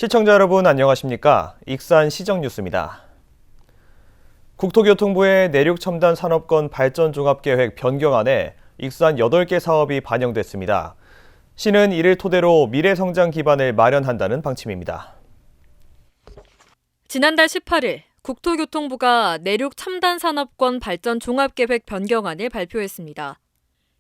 시청자 여러분 안녕하십니까? 익산 시정뉴스입니다. 국토교통부의 내륙첨단 산업권 발전 종합계획 변경안에 익산 8개 사업이 반영됐습니다. 시는 이를 토대로 미래성장 기반을 마련한다는 방침입니다. 지난달 18일 국토교통부가 내륙첨단산업권 발전 종합계획 변경안을 발표했습니다.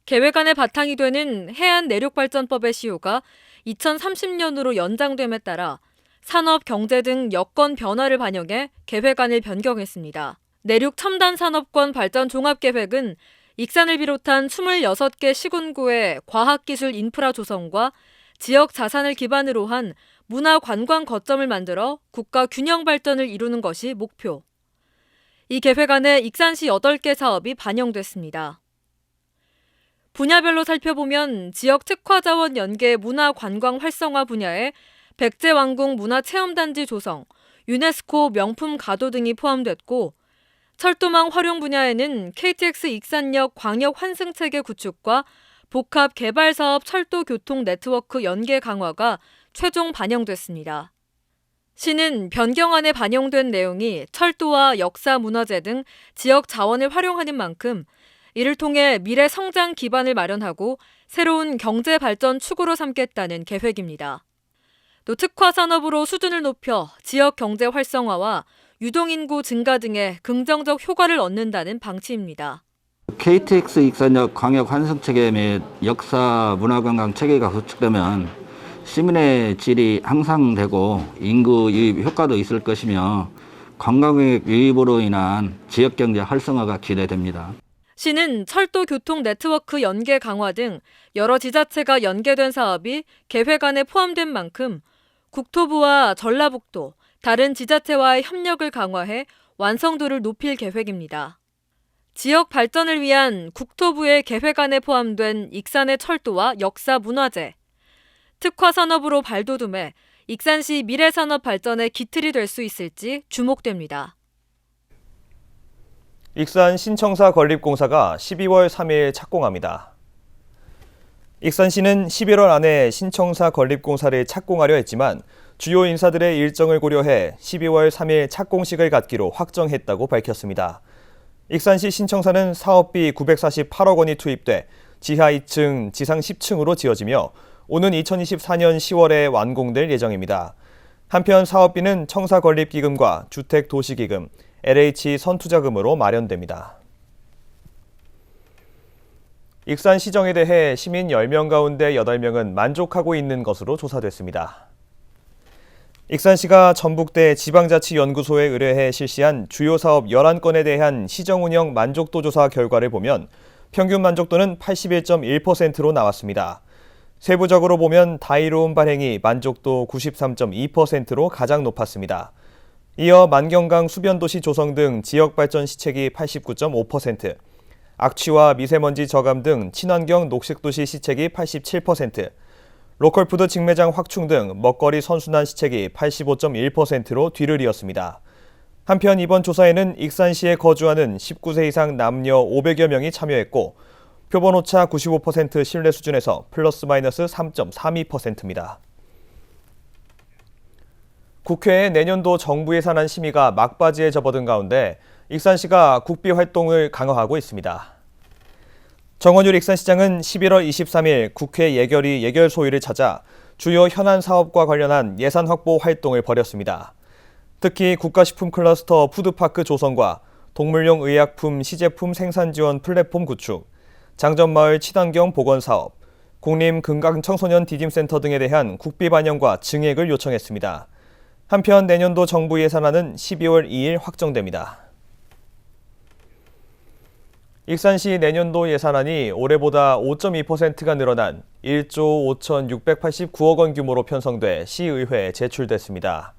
계획안의 바탕이 되는 해안내륙발전법의 시효가 2030년으로 연장됨에 따라 산업, 경제 등 여건 변화를 반영해 계획안을 변경했습니다. 내륙첨단산업권 발전 종합계획은 익산을 비롯한 26개 시군구의 과학기술 인프라 조성과 지역 자산을 기반으로 한 문화관광 거점을 만들어 국가 균형 발전을 이루는 것이 목표. 이 계획안에 익산시 8개 사업이 반영됐습니다. 분야별로 살펴보면 지역 특화자원 연계 문화관광 활성화 분야에 백제왕궁 문화체험단지 조성, 유네스코 명품 가도 등이 포함됐고, 철도망 활용 분야에는 KTX 익산역 광역 환승체계 구축과 복합 개발 사업 철도 교통 네트워크 연계 강화가 최종 반영됐습니다. 시는 변경안에 반영된 내용이 철도와 역사 문화재 등 지역 자원을 활용하는 만큼 이를 통해 미래 성장 기반을 마련하고 새로운 경제 발전 축으로 삼겠다는 계획입니다. 또 특화 산업으로 수준을 높여 지역 경제 활성화와 유동인구 증가 등의 긍정적 효과를 얻는다는 방침입니다. KTX 익산역 광역 환승체계 및 역사 문화관광 체계가 구축되면 시민의 질이 향상되고 인구 유입 효과도 있을 것이며 관광객 유입으로 인한 지역경제 활성화가 기대됩니다. 시는 철도 교통 네트워크 연계 강화 등 여러 지자체가 연계된 사업이 계획안에 포함된 만큼 국토부와 전라북도, 다른 지자체와의 협력을 강화해 완성도를 높일 계획입니다. 지역 발전을 위한 국토부의 계획안에 포함된 익산의 철도와 역사 문화재, 특화 산업으로 발돋움해 익산시 미래산업 발전의 기틀이 될 수 있을지 주목됩니다. 익산 신청사 건립공사가 12월 3일 착공합니다. 익산시는 11월 안에 신청사 건립공사를 착공하려 했지만 주요 인사들의 일정을 고려해 12월 3일 착공식을 갖기로 확정했다고 밝혔습니다. 익산시 신청사는 사업비 948억 원이 투입돼 지하 2층, 지상 10층으로 지어지며 오는 2024년 10월에 완공될 예정입니다. 한편 사업비는 청사건립기금과 주택도시기금, LH 선투자금으로 마련됩니다. 익산 시정에 대해 시민 10명 가운데 8명은 만족하고 있는 것으로 조사됐습니다. 익산시가 전북대 지방자치연구소에 의뢰해 실시한 주요 사업 11건에 대한 시정 운영 만족도 조사 결과를 보면 평균 만족도는 81.1%로 나왔습니다. 세부적으로 보면 다이로운 발행이 만족도 93.2%로 가장 높았습니다. 이어 만경강 수변도시 조성 등 지역발전 시책이 89.5%, 악취와 미세먼지 저감 등 친환경 녹색도시 시책이 87%, 로컬푸드 직매장 확충 등 먹거리 선순환 시책이 85.1%로 뒤를 이었습니다. 한편 이번 조사에는 익산시에 거주하는 19세 이상 남녀 500여 명이 참여했고 표본오차 95% 신뢰 수준에서 플러스 마이너스 3.32%입니다. 국회의 내년도 정부 예산안 심의가 막바지에 접어든 가운데 익산시가 국비 활동을 강화하고 있습니다. 정원율 익산시장은 11월 23일 국회 예결위 예결소위를 찾아 주요 현안 사업과 관련한 예산 확보 활동을 벌였습니다. 특히 국가식품 클러스터 푸드파크 조성과 동물용 의약품 시제품 생산 지원 플랫폼 구축, 장전마을 친환경 보건사업, 국립금강청소년 디딤센터 등에 대한 국비 반영과 증액을 요청했습니다. 한편 내년도 정부 예산안은 12월 2일 확정됩니다. 익산시 내년도 예산안이 올해보다 5.2%가 늘어난 1조 5,689억 원 규모로 편성돼 시의회에 제출됐습니다.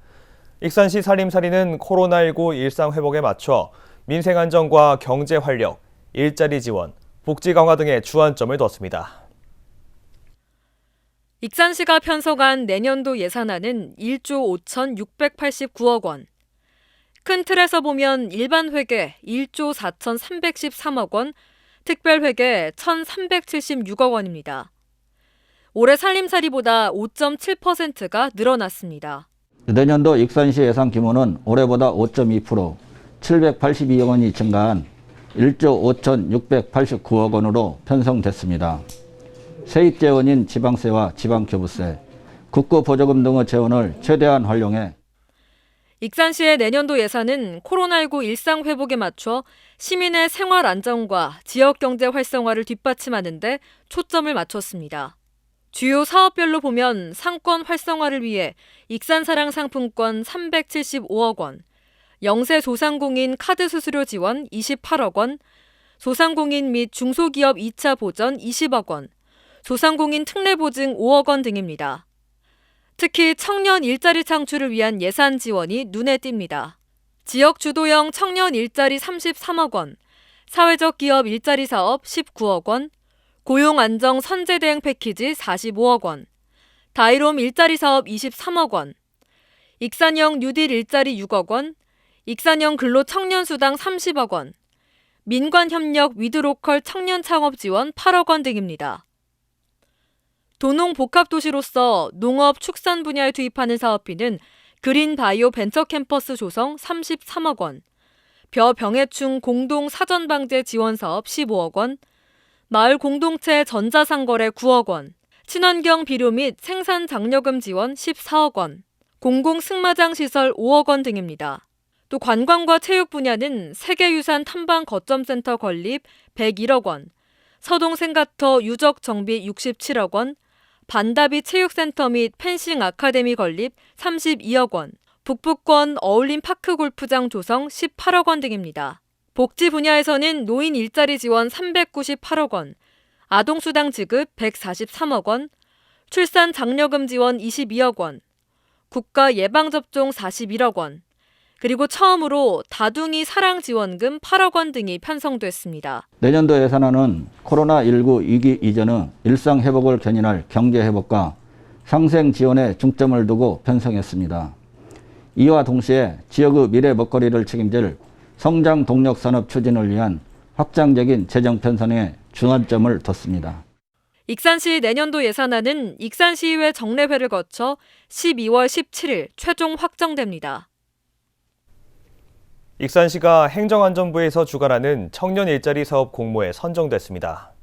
익산시 살림살이는 코로나19 일상 회복에 맞춰 민생 안정과 경제 활력, 일자리 지원, 복지 강화 등에 주안점을 뒀습니다. 익산시가 편성한 내년도 예산안은 1조 5,689억 원. 큰 틀에서 보면 일반 회계 1조 4,313억 원, 특별 회계 1,376억 원입니다. 올해 살림살이보다 5.7%가 늘어났습니다. 내년도 익산시 예산 규모는 올해보다 5.2% 782억 원이 증가한 1조 5,689억 원으로 편성됐습니다. 세입 재원인 지방세와 지방교부세, 국고보조금 등의 재원을 최대한 활용해 익산시의 내년도 예산은 코로나19 일상 회복에 맞춰 시민의 생활 안정과 지역 경제 활성화를 뒷받침하는 데 초점을 맞췄습니다. 주요 사업별로 보면 상권 활성화를 위해 익산사랑 상품권 375억 원, 영세 소상공인 카드 수수료 지원 28억 원, 소상공인 및 중소기업 2차 보전 20억 원, 소상공인 특례 보증 5억 원 등입니다. 특히 청년 일자리 창출을 위한 예산 지원이 눈에 띕니다. 지역 주도형 청년 일자리 33억 원, 사회적 기업 일자리 사업 19억 원, 고용 안정 선제 대응 패키지 45억 원, 다이롬 일자리 사업 23억 원, 익산형 뉴딜 일자리 6억 원, 익산형 근로 청년 수당 30억 원, 민관 협력 위드로컬 청년 창업 지원 8억 원 등입니다. 도농 복합도시로서 농업 축산 분야에 투입하는 사업비는 그린바이오 벤처캠퍼스 조성 33억 원, 벼병해충 공동 사전방제 지원 사업 15억 원, 마을 공동체 전자상거래 9억 원, 친환경 비료 및 생산 장려금 지원 14억 원, 공공승마장 시설 5억 원 등입니다. 또 관광과 체육 분야는 세계유산 탐방 거점센터 건립 101억 원, 서동생가터 유적 정비 67억 원, 반다비 체육센터 및 펜싱 아카데미 건립 32억 원, 북부권 어울림 파크 골프장 조성 18억 원 등입니다. 복지 분야에서는 노인 일자리 지원 398억 원, 아동수당 지급 143억 원, 출산 장려금 지원 22억 원, 국가 예방접종 41억 원, 그리고 처음으로 다둥이 사랑 지원금 8억 원 등이 편성됐습니다. 내년도 예산안은 코로나19 위기 이전의 일상 회복을 견인할 경제 회복과 상생 지원에 중점을 두고 편성했습니다. 이와 동시에 지역의 미래 먹거리를 책임질 성장 동력 산업 추진을 위한 확장적인 재정 편성에 중점을 뒀습니다. 익산시 내년도 예산안은 익산시의회 정례회를 거쳐 12월 17일 최종 확정됩니다. 익산시가 행정안전부에서 주관하는 청년 일자리 사업 공모에 선정됐습니다.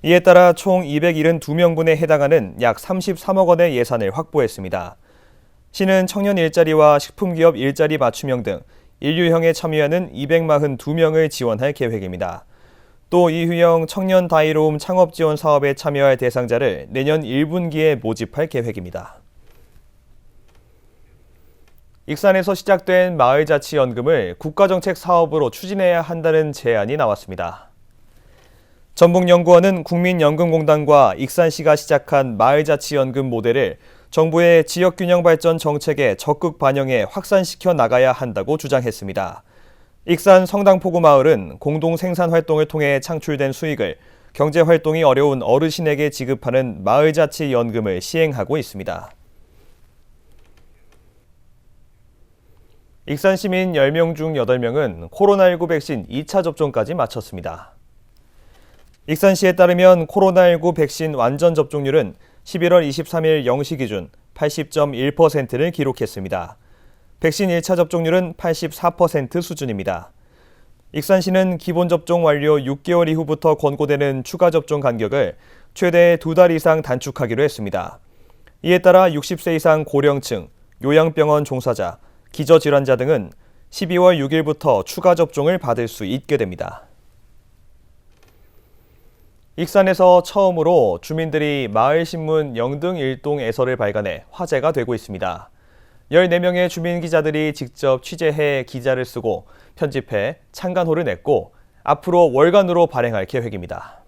이에 따라 총 272명분에 해당하는 약 33억 원의 예산을 확보했습니다. 시는 청년 일자리와 식품기업 일자리 맞춤형 등 인류형에 참여하는 242명을 지원할 계획입니다. 또 이휴형 청년 다이로움 창업 지원 사업에 참여할 대상자를 내년 1분기에 모집할 계획입니다. 익산에서 시작된 마을자치연금을 국가정책 사업으로 추진해야 한다는 제안이 나왔습니다. 전북연구원은 국민연금공단과 익산시가 시작한 마을자치연금 모델을 정부의 지역균형발전 정책에 적극 반영해 확산시켜 나가야 한다고 주장했습니다. 익산 성당포구 마을은 공동생산활동을 통해 창출된 수익을 경제활동이 어려운 어르신에게 지급하는 마을자치연금을 시행하고 있습니다. 익산 시민 10명 중 8명은 코로나19 백신 2차 접종까지 마쳤습니다. 익산시에 따르면 코로나19 백신 완전 접종률은 11월 23일 0시 기준 80.1%를 기록했습니다. 백신 1차 접종률은 84% 수준입니다. 익산시는 기본 접종 완료 6개월 이후부터 권고되는 추가 접종 간격을 최대 2달 이상 단축하기로 했습니다. 이에 따라 60세 이상 고령층, 요양병원 종사자, 기저질환자 등은 12월 6일부터 추가 접종을 받을 수 있게 됩니다. 익산에서 처음으로 주민들이 마을신문 영등 일동에서를 발간해 화제가 되고 있습니다. 14명의 주민 기자들이 직접 취재해 기자를 쓰고 편집해 창간호를 냈고 앞으로 월간으로 발행할 계획입니다.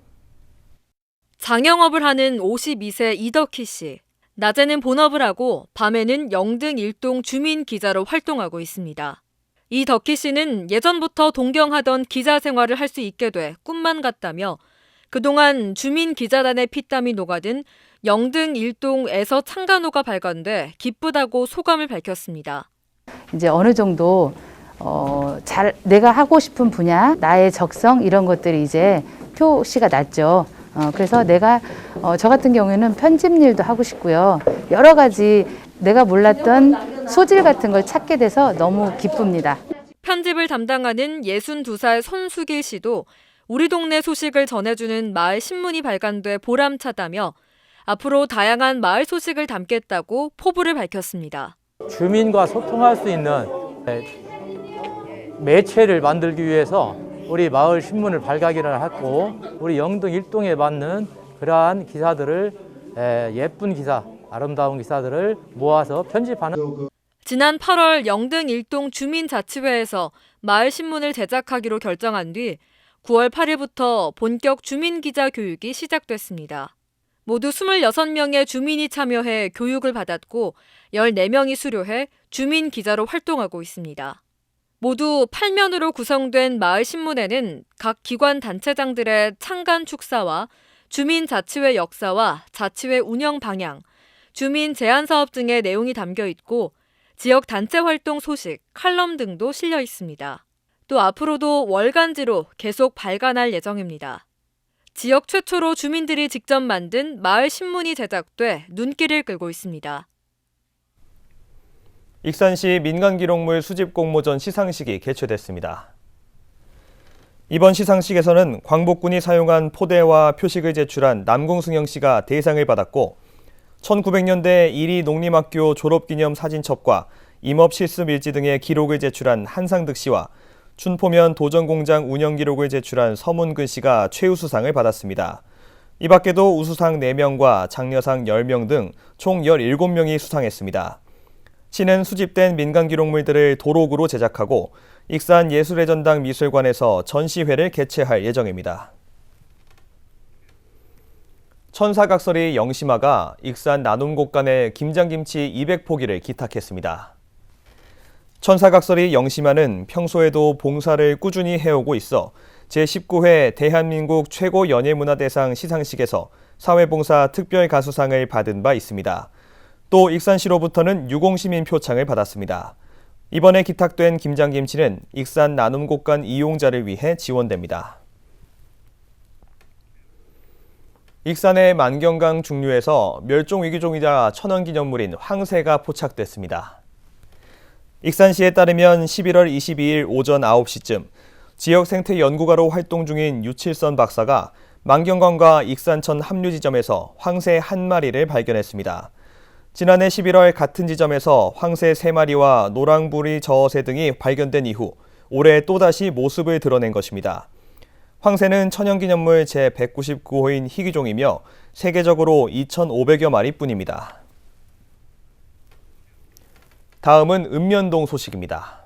장영업을 하는 52세 이덕희 씨. 낮에는 본업을 하고 밤에는 영등 일동 주민 기자로 활동하고 있습니다. 이덕희 씨는 예전부터 동경하던 기자 생활을 할 수 있게 돼 꿈만 같다며 그동안 주민 기자단의 피땀이 녹아든 영등 일동에서 창간호가 발간돼 기쁘다고 소감을 밝혔습니다. 이제 어느 정도 내가 하고 싶은 분야, 나의 적성 이런 것들이 이제 표시가 났죠. 그래서 내가 저 같은 경우에는 편집 일도 하고 싶고요. 여러 가지 내가 몰랐던 소질 같은 걸 찾게 돼서 너무 기쁩니다. 편집을 담당하는 62살 손수길 씨도 우리 동네 소식을 전해주는 마을 신문이 발간돼 보람차다며 앞으로 다양한 마을 소식을 담겠다고 포부를 밝혔습니다. 주민과 소통할 수 있는 매체를 만들기 위해서 우리 마을 신문을 발간을 했고 우리 영등 일동에 맞는 그러한 기사들을 예쁜 기사, 아름다운 기사들을 모아서 편집하는. 지난 8월 영등 일동 주민자치회에서 마을 신문을 제작하기로 결정한 뒤 9월 8일부터 본격 주민기자 교육이 시작됐습니다. 모두 26명의 주민이 참여해 교육을 받았고 14명이 수료해 주민기자로 활동하고 있습니다. 모두 8면으로 구성된 마을 신문에는 각 기관 단체장들의 창간 축사와 주민자치회 역사와 자치회 운영 방향, 주민 제안 사업 등의 내용이 담겨 있고 지역 단체 활동 소식, 칼럼 등도 실려 있습니다. 또 앞으로도 월간지로 계속 발간할 예정입니다. 지역 최초로 주민들이 직접 만든 마을 신문이 제작돼 눈길을 끌고 있습니다. 익산시 민간기록물 수집 공모전 시상식이 개최됐습니다. 이번 시상식에서는 광복군이 사용한 포대와 표식을 제출한 남궁승영 씨가 대상을 받았고 1900년대 1위 농림학교 졸업기념 사진첩과 임업실습일지 등의 기록을 제출한 한상득 씨와 춘포면 도전공장 운영기록을 제출한 서문근 씨가 최우수상을 받았습니다. 이 밖에도 우수상 4명과 장려상 10명 등 총 17명이 수상했습니다. 시는 수집된 민간기록물들을 도록으로 제작하고 익산 예술의 전당 미술관에서 전시회를 개최할 예정입니다. 천사각설이 영심아가 익산 나눔곡간에 김장김치 200포기를 기탁했습니다. 천사각설이 영심아는 평소에도 봉사를 꾸준히 해오고 있어 제19회 대한민국 최고 연예문화대상 시상식에서 사회봉사 특별가수상을 받은 바 있습니다. 또 익산시로부터는 유공시민 표창을 받았습니다. 이번에 기탁된 김장김치는 익산 나눔곡간 이용자를 위해 지원됩니다. 익산의 만경강 중류에서 멸종위기종이자 천연기념물인 황새가 포착됐습니다. 익산시에 따르면 11월 22일 오전 9시쯤 지역 생태 연구가로 활동 중인 유칠선 박사가 만경강과 익산천 합류 지점에서 황새 한 마리를 발견했습니다. 지난해 11월 같은 지점에서 황새 3마리와 노랑부리 저어새 등이 발견된 이후 올해 또다시 모습을 드러낸 것입니다. 황새는 천연기념물 제199호인 희귀종이며 세계적으로 2,500여 마리뿐입니다. 다음은 읍면동 소식입니다.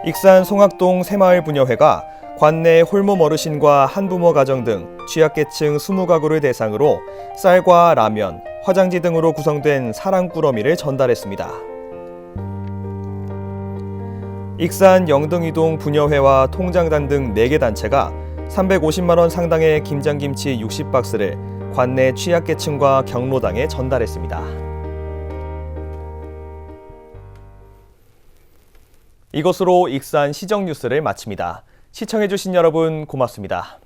익산 송악동 새마을 부녀회가 관내 홀몸 어르신과 한부모 가정 등 취약계층 20가구를 대상으로 쌀과 라면, 화장지 등으로 구성된 사랑꾸러미를 전달했습니다. 익산 영등이동 부녀회와 통장단 등 4개 단체가 350만 원 상당의 김장김치 60박스를 관내 취약계층과 경로당에 전달했습니다. 이것으로 익산 시정뉴스를 마칩니다. 시청해주신 여러분 고맙습니다.